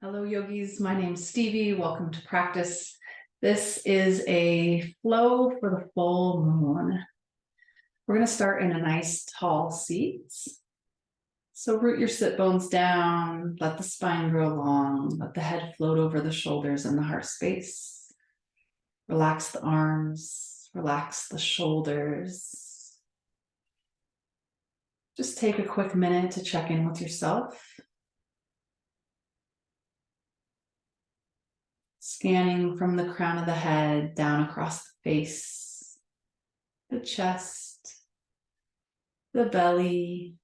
Hello, yogis. My name's Stevie. Welcome to practice. This is a flow for the full moon. We're going to start in a nice tall seat. So root your sit bones down, let the spine grow long, let the head float over the shoulders and the heart space. Relax the arms, relax the shoulders. Just take a quick minute to check in with yourself. Scanning from the crown of the head down across the face, the chest, the belly,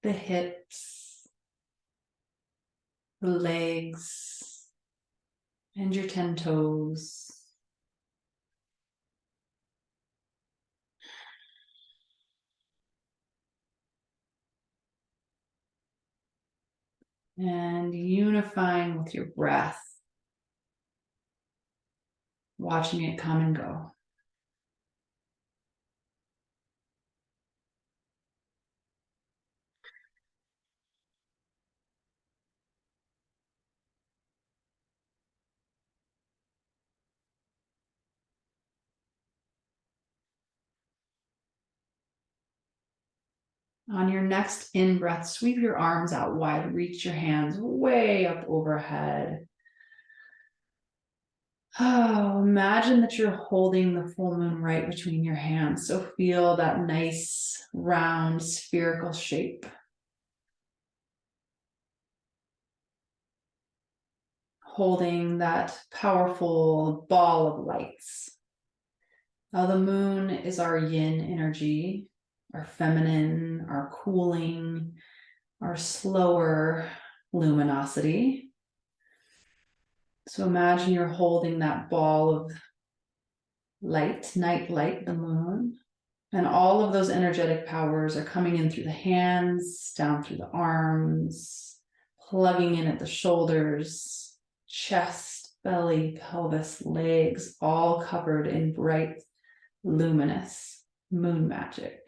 the hips, the legs, and your 10 toes. And unifying with your breath, watching it come and go. On your next in-breath, sweep your arms out wide, reach your hands way up overhead. Oh, imagine that you're holding the full moon right between your hands. So feel that nice, round, spherical shape. Holding that powerful ball of lights. Now the moon is our yin energy, our feminine, our cooling, our slower luminosity. So imagine you're holding that ball of light, night light, the moon, and all of those energetic powers are coming in through the hands, down through the arms, plugging in at the shoulders, chest, belly, pelvis, legs, all covered in bright, luminous moon magic.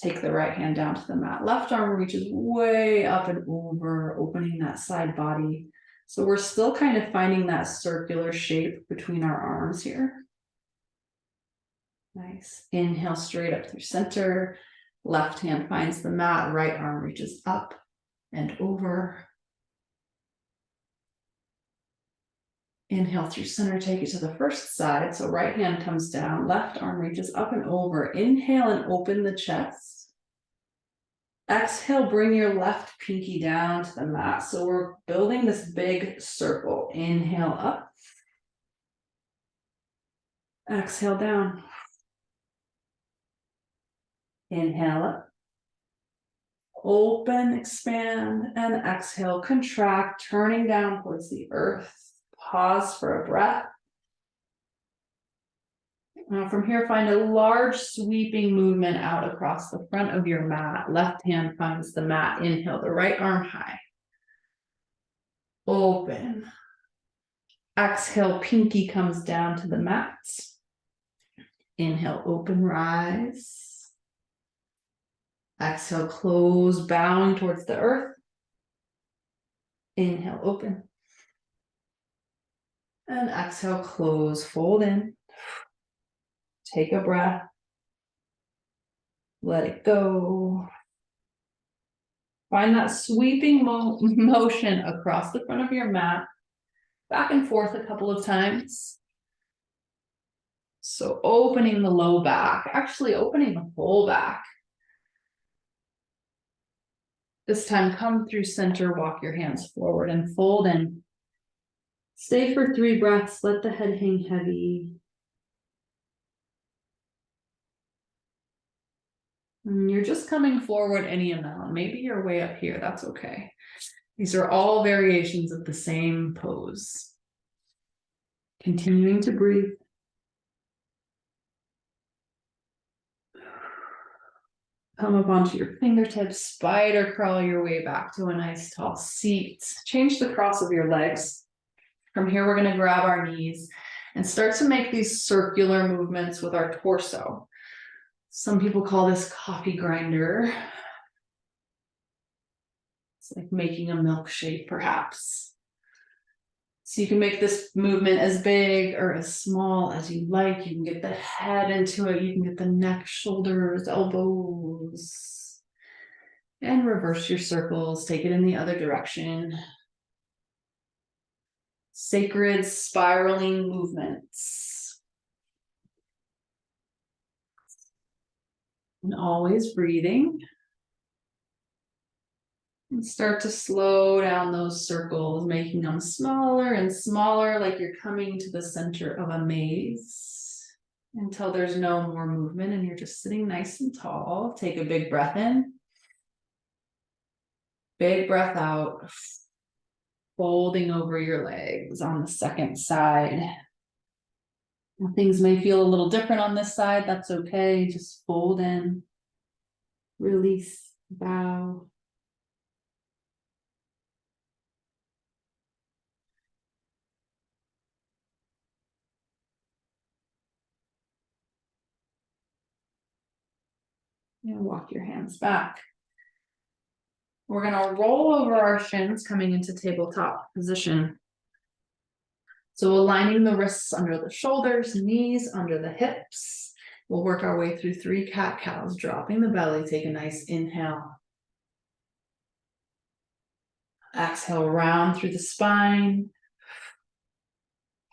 Take the right hand down to the mat. Left arm reaches way up and over, opening that side body. So we're still kind of finding that circular shape between our arms here. Nice. Inhale straight up through center. Left hand finds the mat. Right arm reaches up and over. Inhale through center, take it to the first side. So right hand comes down, left arm reaches up and over. Inhale and open the chest. Exhale, bring your left pinky down to the mat. So we're building this big circle. Inhale up. Exhale down. Inhale up. Open, expand, and exhale, contract, turning down towards the earth. Pause for a breath. Now from here, find a large sweeping movement out across the front of your mat. Left hand finds the mat. Inhale, the right arm high. Open. Exhale, pinky comes down to the mat. Inhale, open, rise. Exhale, close, bowing towards the earth. Inhale, open. And exhale, close, fold in. Take a breath. Let it go. Find that sweeping motion across the front of your mat. Back and forth a couple of times. So opening the low back, actually opening the whole back. This time, come through center, walk your hands forward and fold in. Stay for 3 breaths, let the head hang heavy. And you're just coming forward any amount. Maybe you're way up here, that's okay. These are all variations of the same pose. Continuing to breathe. Come up onto your fingertips, spider crawl your way back to a nice tall seat. Change the cross of your legs. From here, we're going to grab our knees and start to make these circular movements with our torso. Some people call this coffee grinder. It's like making a milkshake, perhaps. So you can make this movement as big or as small as you like. You can get the head into it. You can get the neck, shoulders, elbows. And reverse your circles. Take it in the other direction. Sacred spiraling movements. And always breathing. And start to slow down those circles, making them smaller and smaller, like you're coming to the center of a maze until there's no more movement and you're just sitting nice and tall. Take a big breath in. Big breath out. Folding over your legs on the second side. Now, things may feel a little different on this side. That's okay. Just fold in. Release. Bow. And walk your hands back. We're going to roll over our shins coming into tabletop position. So aligning the wrists under the shoulders, knees under the hips. We'll work our way through 3 cat-cows, dropping the belly. Take a nice inhale. Exhale, round through the spine.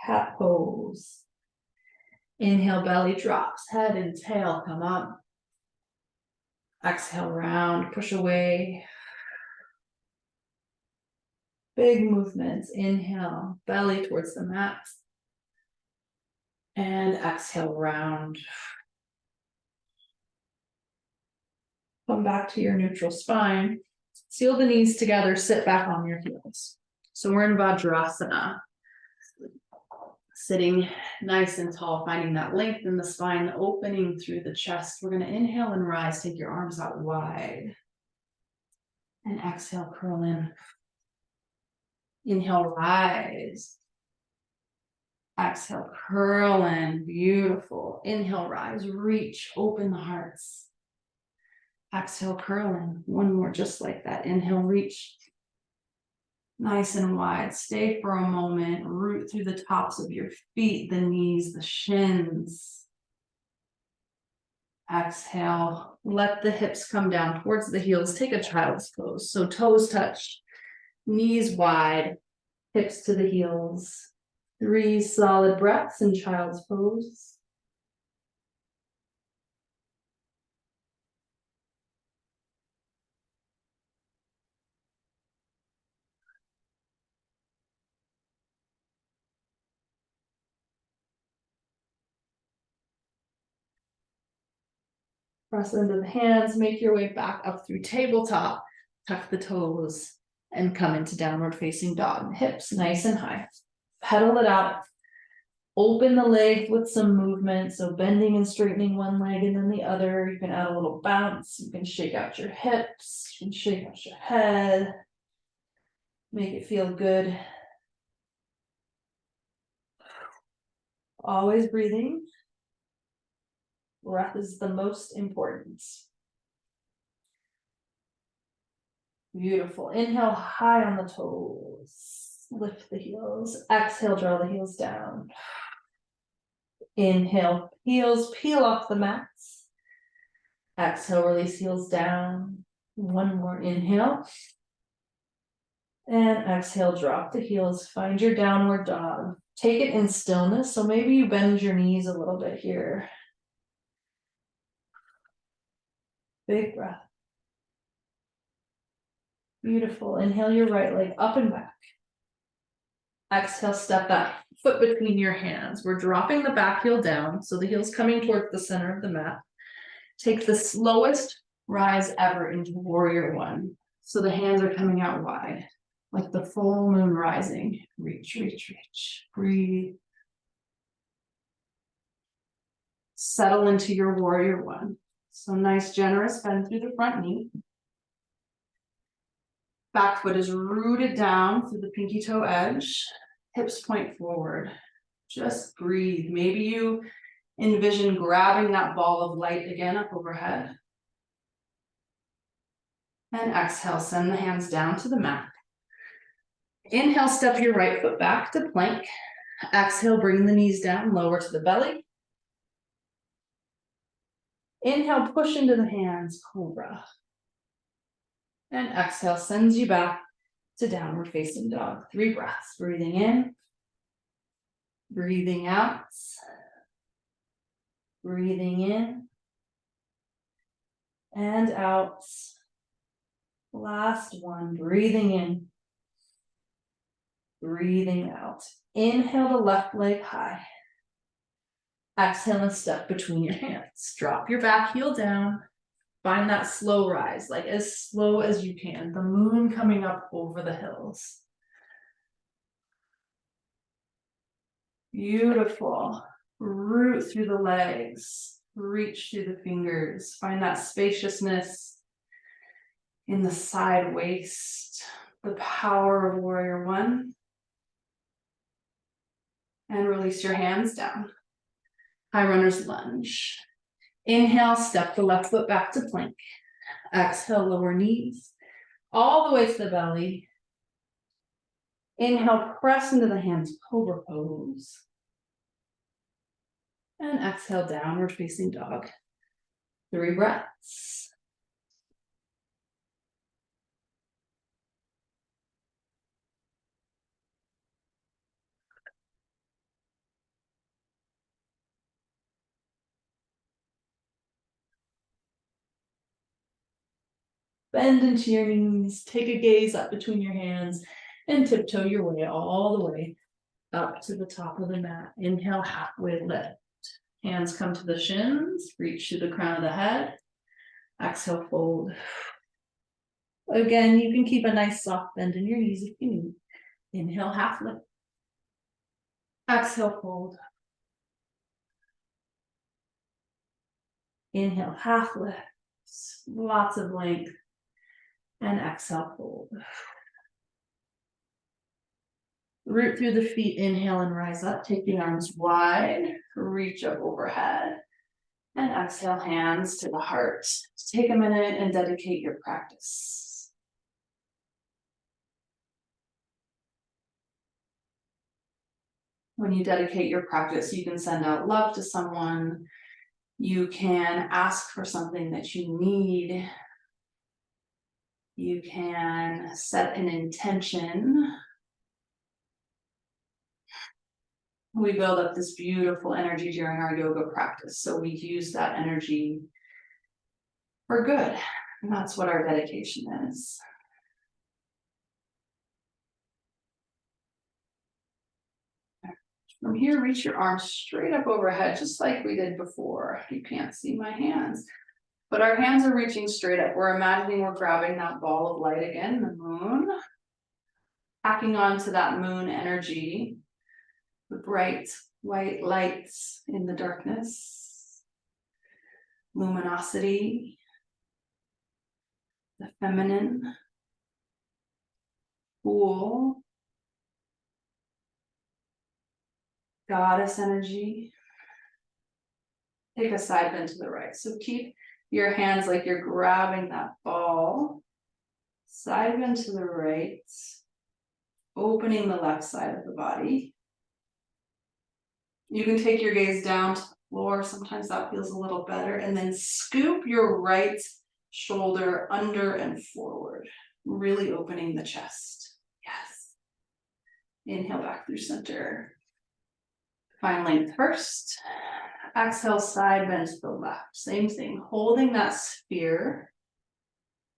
Cat pose. Inhale, belly drops, head and tail come up. Exhale, round, push away. Big movements. Inhale, belly towards the mat. And exhale, round. Come back to your neutral spine. Seal the knees together, sit back on your heels. So we're in Vajrasana. Sitting nice and tall, finding that length in the spine, the opening through the chest. We're going to inhale and rise. Take your arms out wide. And exhale, curl in. Inhale, rise. Exhale, curl in. Beautiful. Inhale, rise. Reach, open the hearts. Exhale, curl in. One more just like that. Inhale, reach. Nice and wide. Stay for a moment. Root through the tops of your feet, the knees, the shins. Exhale. Let the hips come down towards the heels. Take a child's pose. So toes touch, knees wide, hips to the heels. 3 solid breaths in child's pose. Press into the hands, make your way back up through tabletop, tuck the toes, and come into downward facing dog. Hips nice and high. Pedal it out. Open the legs with some movement. So bending and straightening one leg and then the other. You can add a little bounce. You can shake out your hips. You can shake out your head. Make it feel good. Always breathing. Breath is the most important. Beautiful. Inhale high on the toes. Lift the heels. Exhale, draw the heels down. Inhale, heels peel off the mats. Exhale, release heels down. One more inhale. And exhale, drop the heels. Find your downward dog. Take it in stillness. So maybe you bend your knees a little bit here. Big breath. Beautiful. Inhale your right leg up and back. Exhale, step that foot between your hands. We're dropping the back heel down, so the heel's coming towards the center of the mat. Take the slowest rise ever into warrior one. So the hands are coming out wide, like the full moon rising. Reach, reach, reach. Breathe. Settle into your warrior one. So nice, generous bend through the front knee. Back foot is rooted down through the pinky toe edge. Hips point forward. Just breathe. Maybe you envision grabbing that ball of light again up overhead. And exhale, send the hands down to the mat. Inhale, step your right foot back to plank. Exhale, bring the knees down, lower to the belly. Inhale, push into the hands, cobra. And exhale, sends you back to downward facing dog. 3 breaths, breathing in, breathing out, breathing in, and out. Last one, breathing in, breathing out. Inhale the left leg high. Exhale and step between your hands. Drop your back heel down. Find that slow rise, like as slow as you can. The moon coming up over the hills. Beautiful. Root through the legs. Reach through the fingers. Find that spaciousness in the side waist. The power of warrior one. And release your hands down. High runner's lunge. Inhale, step the left foot back to plank. Exhale, lower knees all the way to the belly. Inhale, press into the hands, cobra pose. And exhale, downward facing dog. 3 breaths. Bend into your knees, take a gaze up between your hands, and tiptoe your way all the way up to the top of the mat. Inhale, halfway lift. Hands come to the shins, reach to the crown of the head. Exhale, fold. Again, you can keep a nice soft bend in your knees if you need. Inhale, half lift. Exhale, fold. Inhale, half lift. Lots of length. And exhale, fold. Root through the feet, inhale and rise up. Take the arms wide, reach up overhead. And exhale, hands to the heart. Take a minute and dedicate your practice. When you dedicate your practice, you can send out love to someone. You can ask for something that you need. You can set an intention. We build up this beautiful energy during our yoga practice. So we use that energy for good. And that's what our dedication is. From here, reach your arms straight up overhead, just like we did before. You can't see my hands, but our hands are reaching straight up. We're imagining we're grabbing that ball of light again, the moon, hacking onto that moon energy, the bright white lights in the darkness, luminosity, the feminine, cool, goddess energy. Take a side bend to the right. So keep your hands like you're grabbing that ball. Side bend to the right. Opening the left side of the body. You can take your gaze down to the floor. Sometimes that feels a little better. And then scoop your right shoulder under and forward. Really opening the chest. Yes. Inhale back through center. Find length first. Exhale, side bend to the left. Same thing, holding that sphere.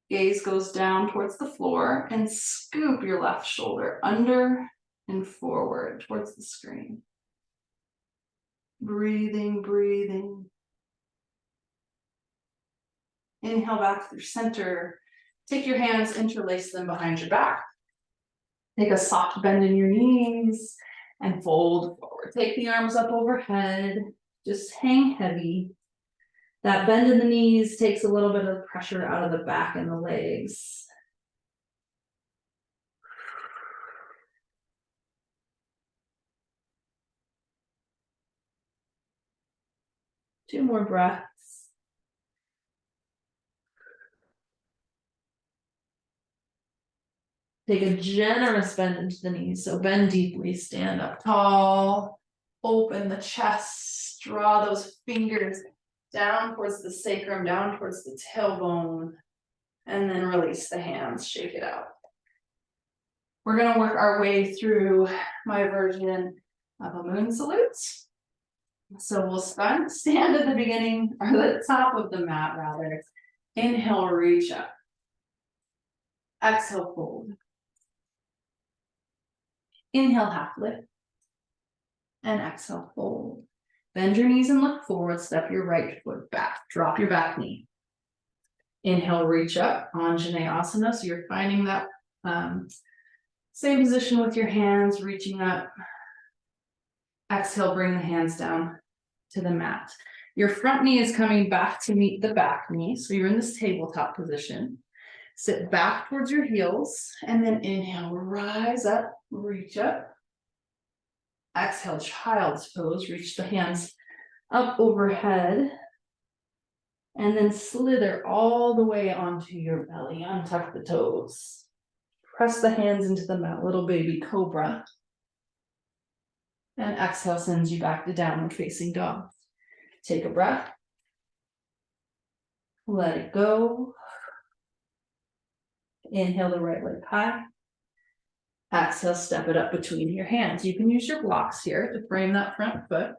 Gaze goes down towards the floor and scoop your left shoulder under and forward towards the screen. Breathing, breathing. Inhale back through center. Take your hands, interlace them behind your back. Take a soft bend in your knees and fold forward. Take the arms up overhead. Just hang heavy. That bend in the knees takes a little bit of pressure out of the back and the legs. Two more breaths. Take a generous bend into the knees. So bend deeply, stand up tall, open the chest, draw those fingers down towards the sacrum, down towards the tailbone, and then release the hands, shake it out. We're gonna work our way through my version of a moon salute. So we'll stand at the beginning, or the top of the mat rather. Inhale, reach up. Exhale, fold. Inhale, half lift. And exhale, fold. Bend your knees and look forward, step your right foot back, drop your back knee. Inhale, reach up, Anjaneyasana, so you're finding that same position with your hands, reaching up. Exhale, bring the hands down to the mat. Your front knee is coming back to meet the back knee, so you're in this tabletop position. Sit back towards your heels, and then inhale, rise up, reach up. Exhale, child's pose, reach the hands up overhead, and then slither all the way onto your belly, untuck the toes. Press the hands into the mat, little baby cobra. And exhale sends you back to downward facing dog. Take a breath. Let it go. Inhale the right leg high. Exhale, step it up between your hands. You can use your blocks here to frame that front foot.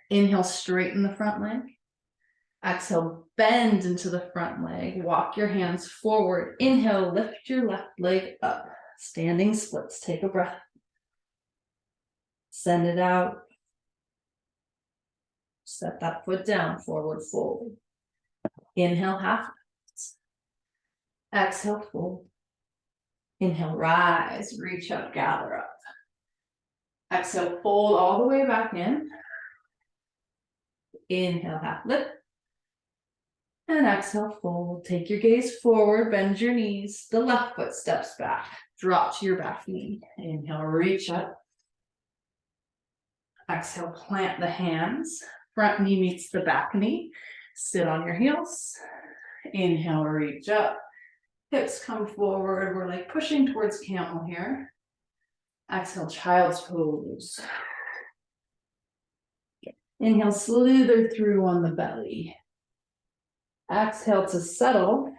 Inhale, straighten the front leg. Exhale, bend into the front leg. Walk your hands forward. Inhale, lift your left leg up. Standing splits. Take a breath. Send it out. Set that foot down, forward fold. Inhale, half lift. Exhale, fold. Inhale, rise, reach up, gather up. Exhale, fold all the way back in. Inhale, half lift. And exhale, fold. Take your gaze forward, bend your knees. The left foot steps back. Drop to your back knee. Inhale, reach up. Exhale, plant the hands. Front knee meets the back knee. Sit on your heels. Inhale, reach up. Hips come forward. We're like pushing towards camel here. Exhale, child's pose. Inhale, slither through on the belly. Exhale to settle.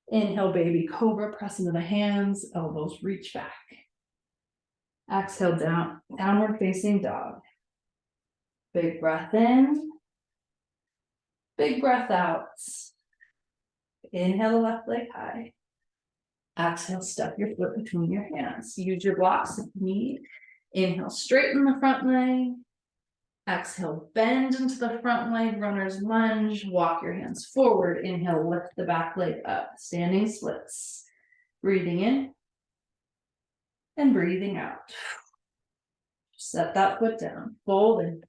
Inhale, baby cobra, press into the hands, elbows reach back. Exhale, downward facing dog. Big breath in. Big breath out. Inhale the left leg high. Exhale, step your foot between your hands. Use your blocks if you need. Inhale, straighten the front leg. Exhale, bend into the front leg, runner's lunge. Walk your hands forward. Inhale, lift the back leg up. Standing splits. Breathing in and breathing out. Set that foot down. Fold in.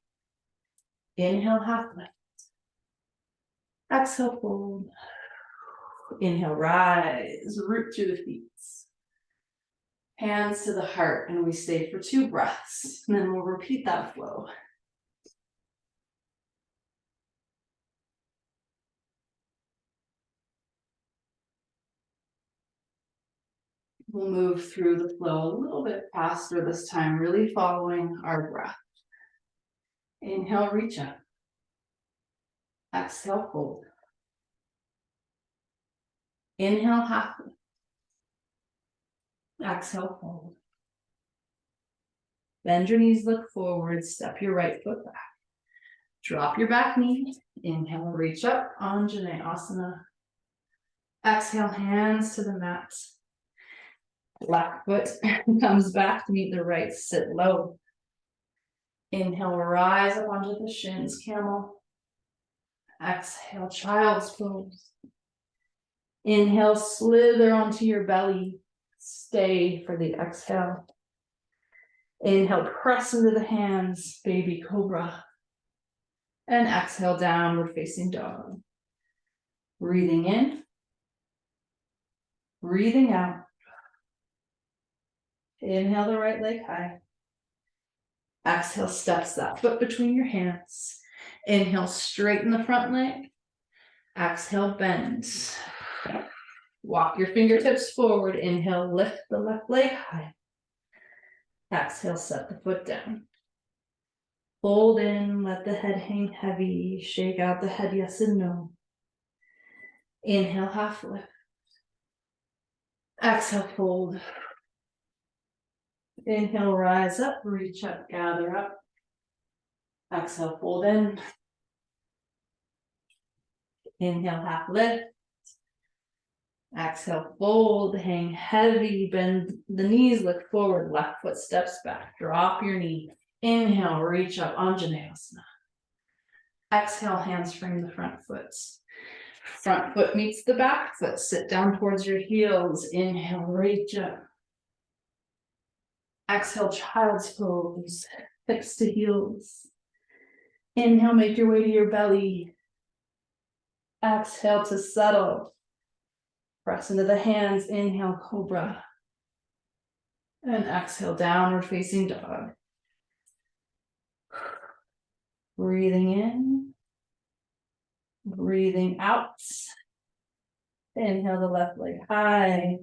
Inhale, half lift. Exhale, fold. Inhale, rise, root through the feet. Hands to the heart, and we stay for 2 breaths. And then we'll repeat that flow. We'll move through the flow a little bit faster this time, really following our breath. Inhale, reach up. Exhale, fold. Inhale, half lift. Exhale, fold. Bend your knees, look forward, step your right foot back. Drop your back knee. Inhale, reach up, Anjaneyasana. Exhale, hands to the mat. Left foot comes back to meet the right, sit low. Inhale, rise up onto the shins, camel. Exhale, child's pose. Inhale, slither onto your belly. Stay for the exhale. Inhale, press into the hands, baby cobra. And exhale, downward facing dog. Breathing in. Breathing out. Inhale the right leg high. Exhale, steps that foot between your hands. Inhale, straighten the front leg. Exhale, bend. Walk your fingertips forward. Inhale, lift the left leg high. Exhale, set the foot down. Fold in, let the head hang heavy. Shake out the head, yes and no. Inhale, half lift. Exhale, fold. Inhale, rise up, reach up, gather up. Exhale, fold in. Inhale, half lift. Exhale, fold, hang heavy, bend the knees, look forward, left foot steps back, drop your knee. Inhale, reach up, Anjaneyasana. Exhale, hands frame the front foot. Front foot meets the back foot, sit down towards your heels. Inhale, reach up. Exhale, child's pose, hips to heels. Inhale, make your way to your belly. Exhale to settle. Press into the hands, inhale, cobra. And exhale, downward facing dog. Breathing in, breathing out. Inhale the left leg high.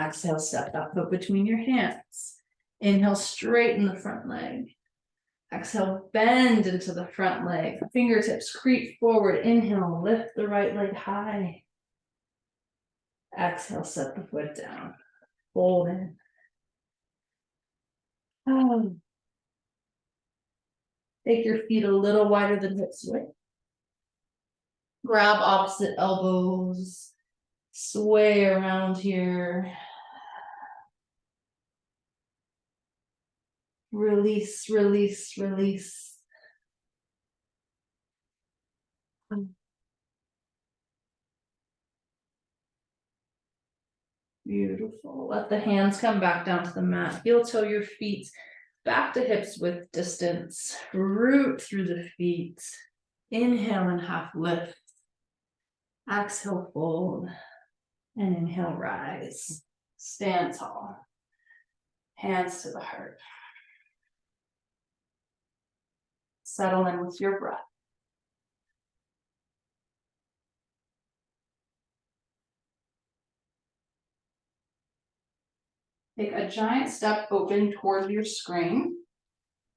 Exhale, step that foot between your hands. Inhale, straighten the front leg. Exhale, bend into the front leg. Fingertips creep forward. Inhale, lift the right leg high. Exhale, set the foot down. Fold in. Oh. Take your feet a little wider than hips width. Grab opposite elbows. Sway around here. Release, release, release. Beautiful. Let the hands come back down to the mat. Heel toe your feet back to hips width distance. Root through the feet. Inhale and half lift. Exhale, fold. And inhale, rise. Stand tall. Hands to the heart. Settle in with your breath. Take a giant step open towards your screen.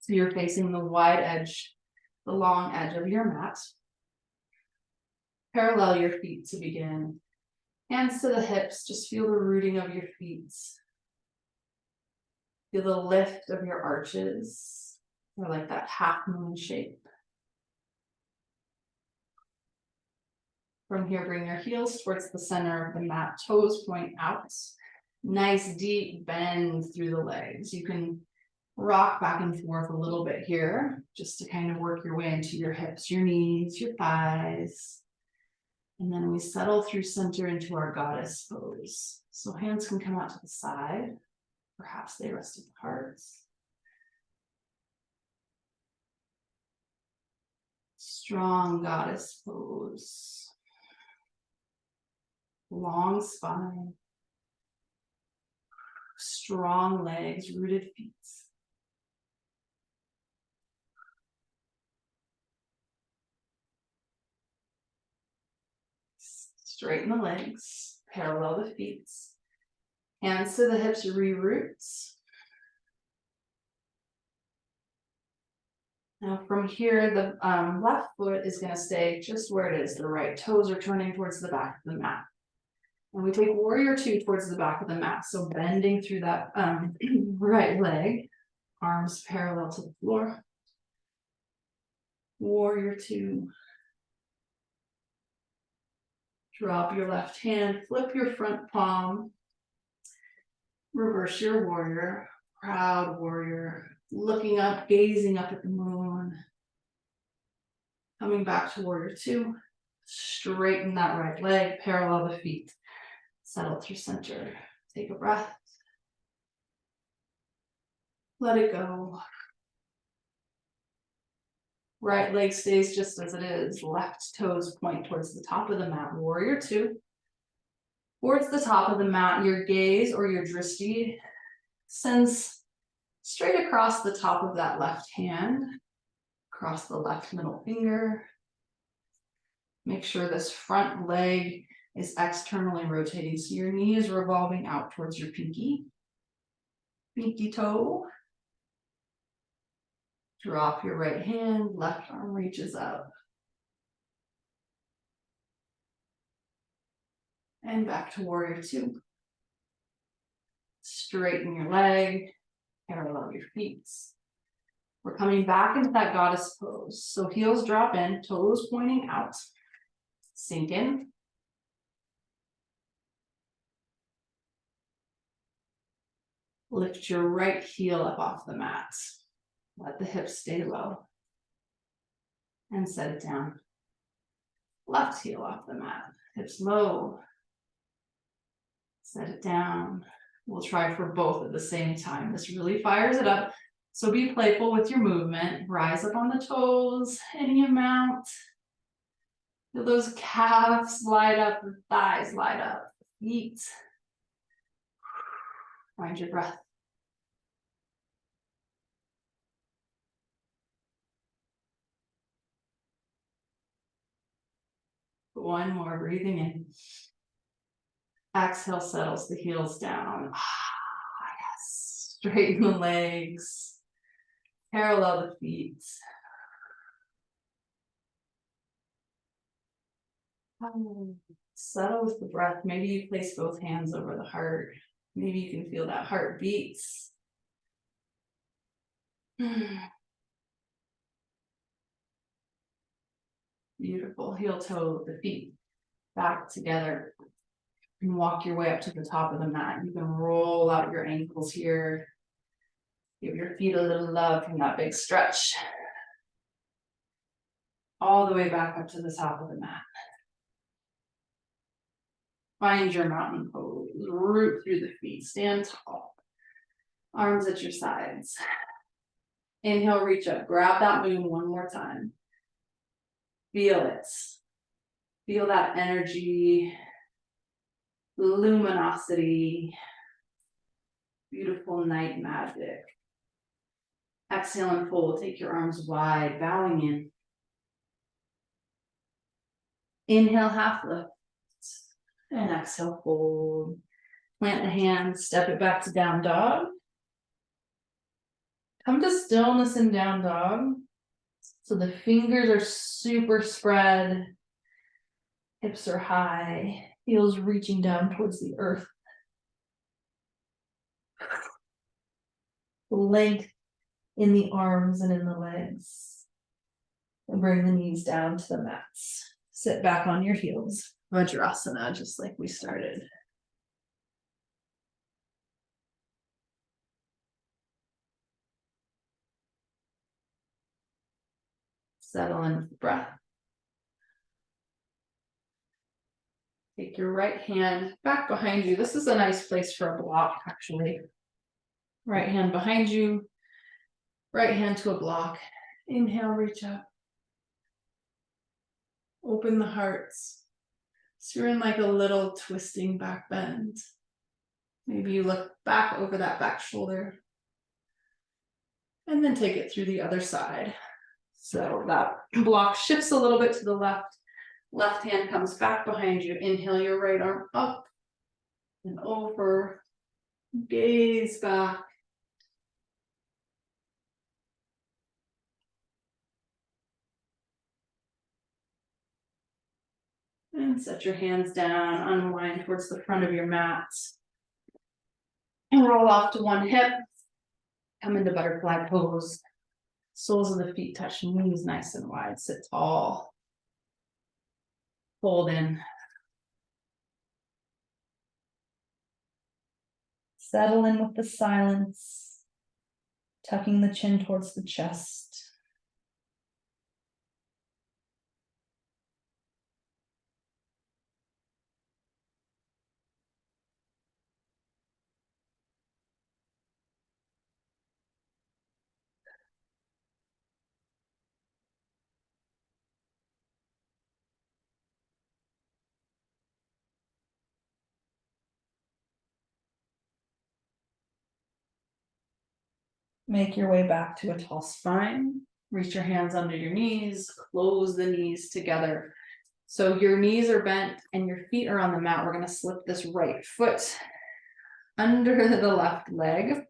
So you're facing the wide edge, the long edge of your mat. Parallel your feet to begin. Hands to the hips, just feel the rooting of your feet. Feel the lift of your arches, or like that half moon shape. From here, bring your heels towards the center of the mat, toes point out. Nice deep bend through the legs. You can rock back and forth a little bit here, just to kind of work your way into your hips, your knees, your thighs. And then we settle through center into our goddess pose. So hands can come out to the side. Perhaps they rest at the hearts. Strong goddess pose. Long spine. Strong legs, rooted feet. Straighten the legs, parallel the feet. Hands to the hips, re-roots. Now from here, the left foot is going to stay just where it is. The right toes are turning towards the back of the mat. And we take warrior two towards the back of the mat. So bending through that right leg, arms parallel to the floor. Warrior two. Drop your left hand, flip your front palm. Reverse your warrior, proud warrior. Looking up, gazing up at the moon. Coming back to warrior two. Straighten that right leg, parallel the feet. Settle through center. Take a breath. Let it go. Right leg stays just as it is. Left toes point towards the top of the mat. Warrior two. Towards the top of the mat, your gaze or your drishti sends straight across the top of that left hand, across the left middle finger. Make sure this front leg is externally rotating. So your knee is revolving out towards your pinky toe. Drop your right hand, left arm reaches up. And back to warrior two. Straighten your leg, parallel your feet. We're coming back into that goddess pose. So heels drop in, toes pointing out. Sink in. Lift your right heel up off the mat. Let the hips stay low. And set it down. Left heel off the mat. Hips low. Set it down. We'll try for both at the same time. This really fires it up. So be playful with your movement. Rise up on the toes, any amount. Feel those calves light up, the thighs light up, feet. Find your breath. One more, breathing in. Exhale settles the heels down. Yes. Straighten the legs. Parallel the feet. Settle with the breath. Maybe you place both hands over the heart. Maybe you can feel that heart beats. Beautiful. Heel toe the feet back together. And walk your way up to the top of the mat. You can roll out your ankles here. Give your feet a little love from that big stretch. All the way back up to the top of the mat. Find your mountain pose. Root through the feet. Stand tall. Arms at your sides. Inhale, reach up. Grab that moon one more time. Feel it. Feel that energy. Luminosity. Beautiful night magic. Exhale and fold. Take your arms wide, bowing in. Inhale, half lift. And exhale, fold. Plant the hands, step it back to down dog. Come to stillness in down dog. So the fingers are super spread. Hips are high. Heels reaching down towards the earth. Length in the arms and in the legs. And bring the knees down to the mats. Sit back on your heels. Vajrasana, just like we started. Settle in with the breath. Take your right hand back behind you. This is a nice place for a block, actually. Right hand behind you. Right hand to a block. Inhale, reach up. Open the hearts. So you're in like a little twisting back bend. Maybe you look back over that back shoulder. And then take it through the other side. So that block shifts a little bit to the left. Left hand comes back behind you. Inhale your right arm up and over. Gaze back. And set your hands down, unwind towards the front of your mat. And roll off to one hip. Come into butterfly pose. Soles of the feet touch knees nice and wide. Sit tall. Fold in. Settle in with the silence. Tucking the chin towards the chest. Make your way back to a tall spine. Reach your hands under your knees. Close the knees together. So your knees are bent and your feet are on the mat. We're going to slip this right foot under the left leg.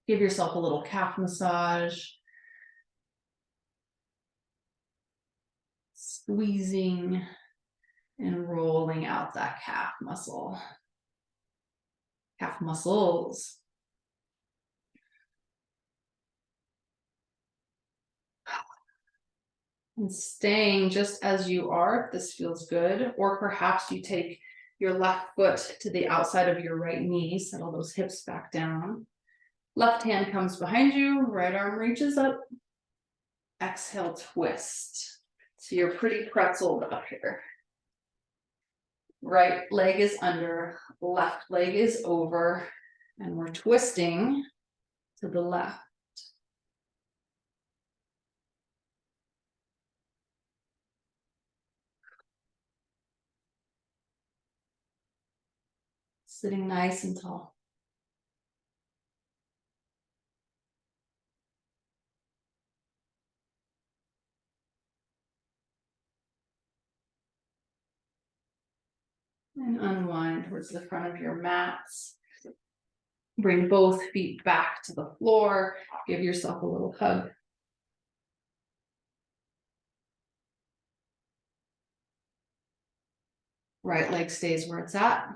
Give yourself a little calf massage. Squeezing and rolling out that calf muscle. Calf muscles. And staying just as you are, if this feels good, or perhaps you take your left foot to the outside of your right knee, settle those hips back down. Left hand comes behind you, right arm reaches up. Exhale, twist. So you're pretty pretzeled up here. Right leg is under, left leg is over, and we're twisting to the left. Sitting nice and tall. And unwind towards the front of your mats. Bring both feet back to the floor. Give yourself a little hug. Right leg stays where it's at.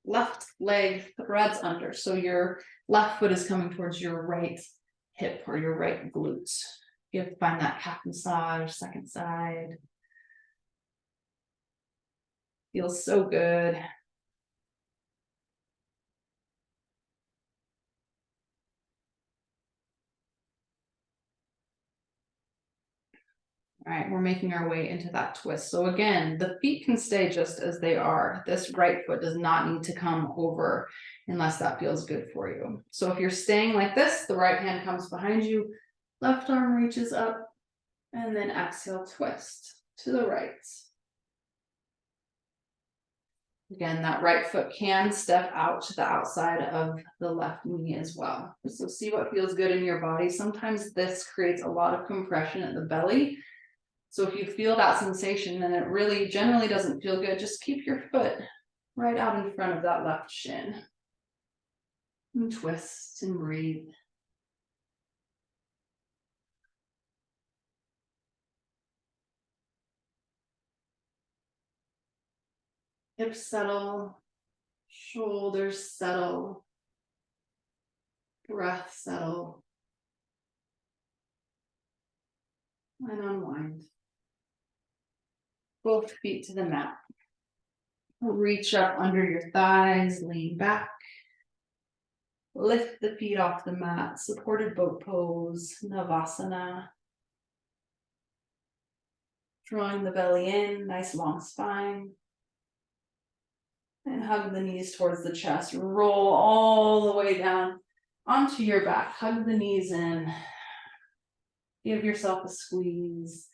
Left leg threads under. So your left foot is coming towards your right hip or your right glute. You have to find that calf massage, second side. Feels so good. All right, we're making our way into that twist. So again, the feet can stay just as they are. This right foot does not need to come over unless that feels good for you. So if you're staying like this, the right hand comes behind you, left arm reaches up, and then exhale, twist to the right. Again, that right foot can step out to the outside of the left knee as well. So see what feels good in your body. Sometimes this creates a lot of compression at the belly. So if you feel that sensation and it really generally doesn't feel good, just keep your foot right out in front of that left shin. And twist and breathe. Hips settle, shoulders settle, breath settle, and unwind. Both feet to the mat. Reach up under your thighs, lean back. Lift the feet off the mat, supported boat pose, savasana. Drawing the belly in, nice long spine. And hug the knees towards the chest. Roll all the way down onto your back. Hug the knees in. Give yourself a squeeze.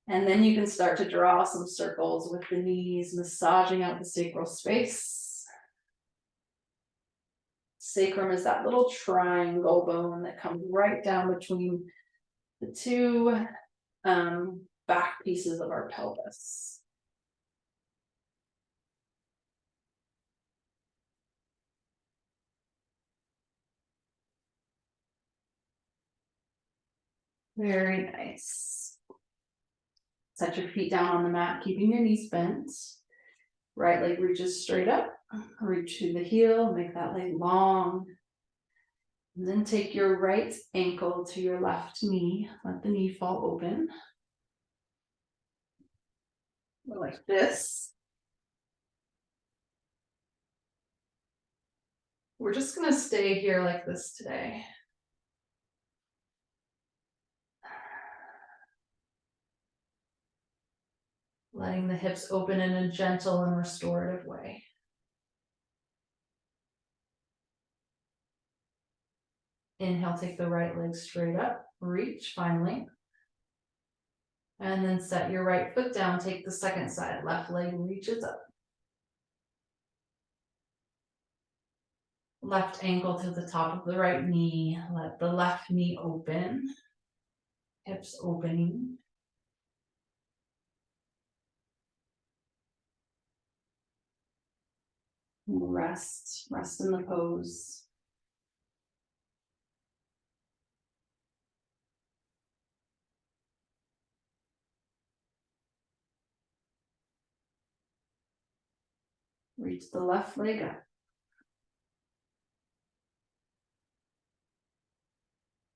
And then you can start to draw some circles with the knees, massaging out the sacral space. Sacrum is that little triangle bone that comes right down between the two back pieces of our pelvis. Very nice. Set your feet down on the mat, keeping your knees bent. Right leg reaches straight up. Reach to the heel, make that leg long. And then take your right ankle to your left knee. Let the knee fall open. Like this. We're just going to stay here like this today. Letting the hips open in a gentle and restorative way. Inhale, take the right leg straight up, reach, find length. And then set your right foot down, take the second side, left leg reaches up. Left ankle to the top of the right knee, let the left knee open, hips opening. Rest in the pose. Reach the left leg up.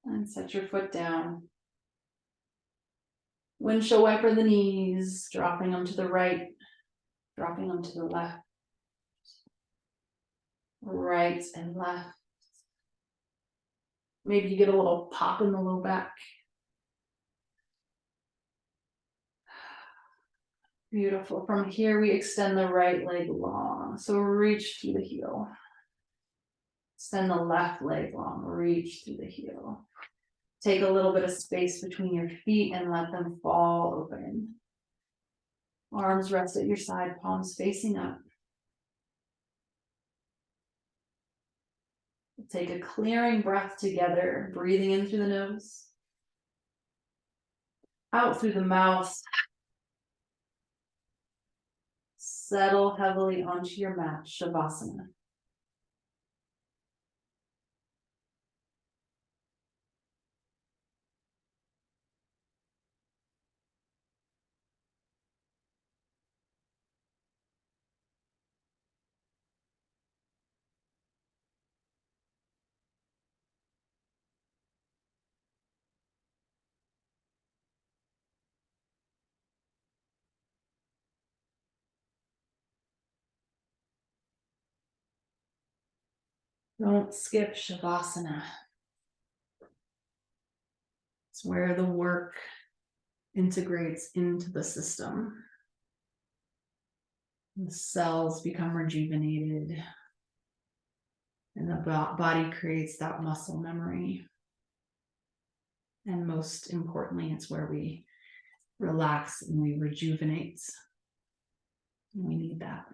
And set your foot down. Windshield wiper the knees, dropping them to the right, dropping them to the left. Right and left. Maybe you get a little pop in the low back. Beautiful. From here, we extend the right leg long. So reach through the heel. Extend the left leg long, reach through the heel. Take a little bit of space between your feet and let them fall open. Arms rest at your side, palms facing up. Take a clearing breath together, breathing in through the nose, out through the mouth. Settle heavily onto your mat, savasana. Don't skip shavasana. It's where the work integrates into the system. The cells become rejuvenated, and the body creates that muscle memory. And most importantly, it's where we relax and we rejuvenate. And we need that.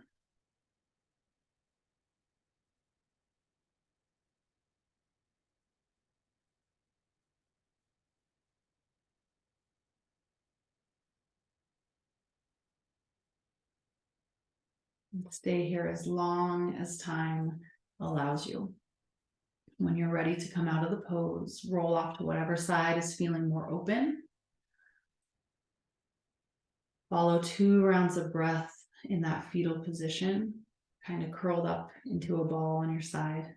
Stay here as long as time allows you. When you're ready to come out of the pose, roll off to whatever side is feeling more open. Follow 2 rounds of breath in that fetal position, kind of curled up into a ball on your side.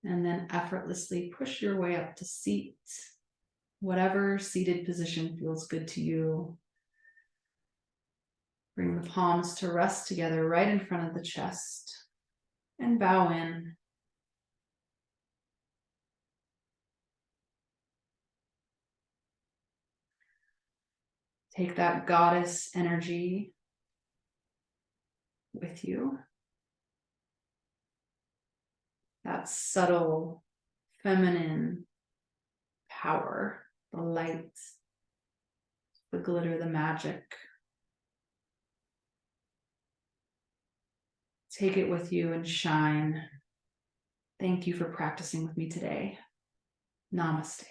And then effortlessly push your way up to seat. Whatever seated position feels good to you. Bring the palms to rest together right in front of the chest and bow in. Take that goddess energy with you. That subtle, feminine power, the light, the glitter, the magic. Take it with you and shine. Thank you for practicing with me today. Namaste.